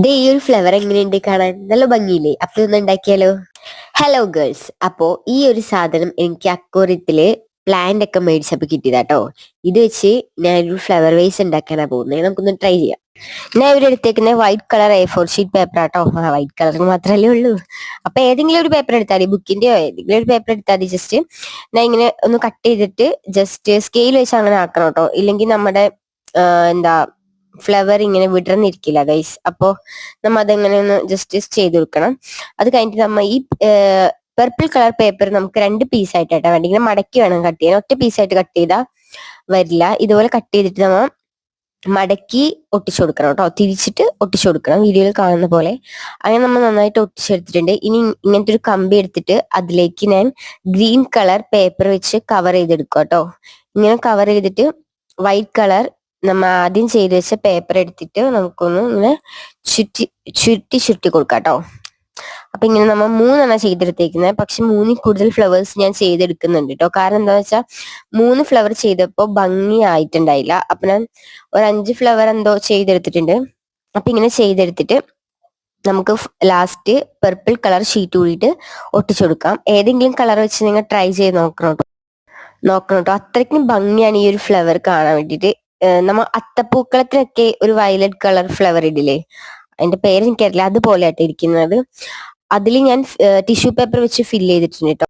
ദേ ഈ ഒരു ഫ്ലവർ എങ്ങനെയുണ്ട് കാണാൻ? നല്ല ഭംഗിയില്ലേ? അപ്പൊ ഒന്ന് ഉണ്ടാക്കിയാലോ? ഹലോ ഗേൾസ്, അപ്പോ ഈ ഒരു സാധനം എനിക്ക് അക്വേറിയത്തില് പ്ലാന്റ് ഒക്കെ മേടിച്ചപ്പോ കിട്ടിയതാട്ടോ. ഇത് വെച്ച് ഞാനൊരു ഫ്ലവർ വേസ് ഉണ്ടാക്കാനാ പോകുന്നത്. നമുക്കൊന്ന് ട്രൈ ചെയ്യാം. ഞാൻ ഇവിടെ എടുത്തേക്കുന്ന white colour A4 sheet paper ആട്ടോ. വൈറ്റ് കളർ മാത്രമല്ലേ ഉള്ളൂ. അപ്പൊ ഏതെങ്കിലും ഒരു പേപ്പർ എടുത്താൽ മതി, ബുക്കിന്റെയോ ഏതെങ്കിലും ഒരു പേപ്പർ എടുത്താൽ മതി. ജസ്റ്റ് ഞാൻ ഇങ്ങനെ ഒന്ന് കട്ട് ചെയ്തിട്ട് ജസ്റ്റ് സ്കെയിൽ വെച്ച് അങ്ങനെ ആക്കണം കേട്ടോ. ഇല്ലെങ്കിൽ നമ്മുടെ എന്താ ഫ്ലവർ ഇങ്ങനെ വിടർന്നിരിക്കില്ല ഗൈസ്. അപ്പോ നമ്മ അതെങ്ങനെ ഒന്ന് ജസ്റ്റ് ചെയ്ത് കൊടുക്കണം. അത് കഴിഞ്ഞിട്ട് നമ്മ ഈ പർപ്പിൾ കളർ പേപ്പർ നമുക്ക് രണ്ട് പീസായിട്ടാണ് വേണ്ടി, ഇങ്ങനെ മടക്കി വേണം കട്ട് ചെയ്യാൻ. ഒറ്റ പീസായിട്ട് കട്ട് ചെയ്താൽ വരില്ല. ഇതുപോലെ കട്ട് ചെയ്തിട്ട് നമ്മ മടക്കി ഒട്ടിച്ചു കൊടുക്കണം കേട്ടോ. തിരിച്ചിട്ട് ഒട്ടിച്ചു കൊടുക്കണം, വീഡിയോയിൽ കാണുന്ന പോലെ. അങ്ങനെ നമ്മൾ നന്നായിട്ട് ഒട്ടിച്ചെടുത്തിട്ടുണ്ട്. ഇനി ഇങ്ങനത്തെ ഒരു കമ്പി എടുത്തിട്ട് അതിലേക്ക് ഞാൻ ഗ്രീൻ കളർ പേപ്പർ വെച്ച് കവർ ചെയ്തെടുക്കുക കേട്ടോ. ഇങ്ങനെ കവർ ചെയ്തിട്ട് വൈറ്റ് കളർ നമ്മ ആദ്യം ചെയ്ത് വെച്ച പേപ്പർ എടുത്തിട്ട് നമുക്കൊന്ന് ഇങ്ങനെ ചുറ്റി ചുരുട്ടി ചുരുട്ടി കൊടുക്കാം കേട്ടോ. അപ്പൊ ഇങ്ങനെ നമ്മൾ മൂന്നെണ്ണം ചെയ്തെടുത്തേക്കുന്നത്. പക്ഷെ മൂന്നിൽ കൂടുതൽ ഫ്ലവേഴ്സ് ഞാൻ ചെയ്തെടുക്കുന്നുണ്ട് കേട്ടോ. കാരണം എന്താ വെച്ചാൽ 3 ഫ്ലവർ ചെയ്തപ്പോൾ ഭംഗി ആയിട്ടുണ്ടായില്ല. അപ്പൊ ഞാൻ ഒരു 5 ഫ്ലവർ എന്തോ ചെയ്തെടുത്തിട്ടുണ്ട്. അപ്പൊ ഇങ്ങനെ ചെയ്തെടുത്തിട്ട് നമുക്ക് ലാസ്റ്റ് പർപ്പിൾ കളർ ഷീറ്റ് കൂടിയിട്ട് ഒട്ടിച്ചു കൊടുക്കാം. ഏതെങ്കിലും കളർ വെച്ച് നിങ്ങൾ ട്രൈ ചെയ്ത് നോക്കണം കേട്ടോ. അത്രയ്ക്കും ഭംഗിയാണ് ഈ ഒരു ഫ്ലവർ കാണാൻ വേണ്ടിയിട്ട്. നമ്മ അത്തപ്പൂക്കളത്തിനൊക്കെ ഒരു വയലറ്റ് കളർ ഫ്ലവർ ഇടില്ലേ, അതിന്റെ പേര് എനിക്കറിയില്ല, അതുപോലെയാട്ടോ ഇരിക്കുന്നത്. അതിൽ ഞാൻ ടിഷ്യൂ പേപ്പർ വെച്ച് ഫില്ല് ചെയ്തിട്ടുണ്ട് കേട്ടോ.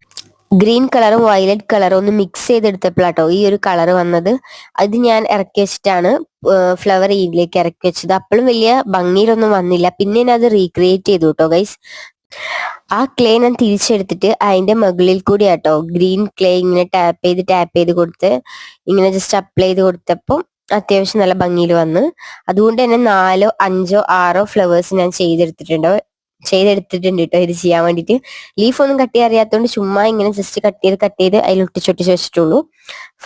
ഗ്രീൻ കളറും വയലറ്റ് കളറും ഒന്ന് മിക്സ് ചെയ്തെടുത്തപ്പോഴാട്ടോ ഈ ഒരു കളർ വന്നത്. അത് ഞാൻ ഇറക്കി വെച്ചിട്ടാണ് ഫ്ലവർ ഇതിലേക്ക് ഇറക്കി വെച്ചത്. അപ്പോഴും വലിയ ഭംഗിയിലൊന്നും വന്നില്ല. പിന്നെ ഞാൻ അത് റീക്രിയേറ്റ് ചെയ്തു കേട്ടോ ഗൈസ്. ആ ക്ലേ ഞാൻ തിരിച്ചെടുത്തിട്ട് അതിന്റെ മുകളിൽ കൂടി ആട്ടോ ഗ്രീൻ ക്ലേ ഇങ്ങനെ ടാപ്പ് ചെയ്ത് കൊടുത്ത് ഇങ്ങനെ ജസ്റ്റ് അപ്ലൈ ചെയ്ത് കൊടുത്തപ്പോൾ അത്യാവശ്യം നല്ല ഭംഗിയിൽ വന്ന്. അതുകൊണ്ട് തന്നെ 4, 5, 6 ഫ്ലവേഴ്സ് ഞാൻ ചെയ്തെടുത്തിട്ടുണ്ട് കേട്ടോ ഇത് ചെയ്യാൻ വേണ്ടിയിട്ട്. ലീഫ് ഒന്നും കട്ട് ചെയ്യാൻ അറിയാത്തതുകൊണ്ട് ചുമ്മാ ഇങ്ങനെ ജസ്റ്റ് കട്ട് ചെയ്ത് അതിൽ ഒട്ടിച്ചൊട്ടിച്ച് വെച്ചിട്ടുള്ളൂ.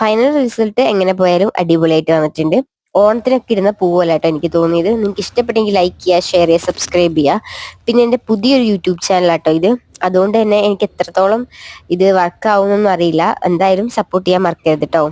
ഫൈനൽ റിസൾട്ട് എങ്ങനെ പോയാലും അടിപൊളിയായിട്ട് വന്നിട്ടുണ്ട്. ഓണത്തിനൊക്കെ ഇരുന്ന പൂവല്ല കേട്ടോ എനിക്ക് തോന്നിയത്. നിങ്ങൾക്ക് ഇഷ്ടപ്പെട്ടെങ്കിൽ ലൈക്ക് ചെയ്യുക, ഷെയർ ചെയ്യുക, സബ്സ്ക്രൈബ് ചെയ്യുക. പിന്നെ എൻ്റെ പുതിയൊരു യൂട്യൂബ് ചാനലാട്ടോ ഇത്. അതുകൊണ്ട് തന്നെ എനിക്ക് എത്രത്തോളം ഇത് വർക്ക് ആവുമെന്നൊന്നും അറിയില്ല. എന്തായാലും സപ്പോർട്ട് ചെയ്യാൻ മറക്കരുത് കേട്ടോ.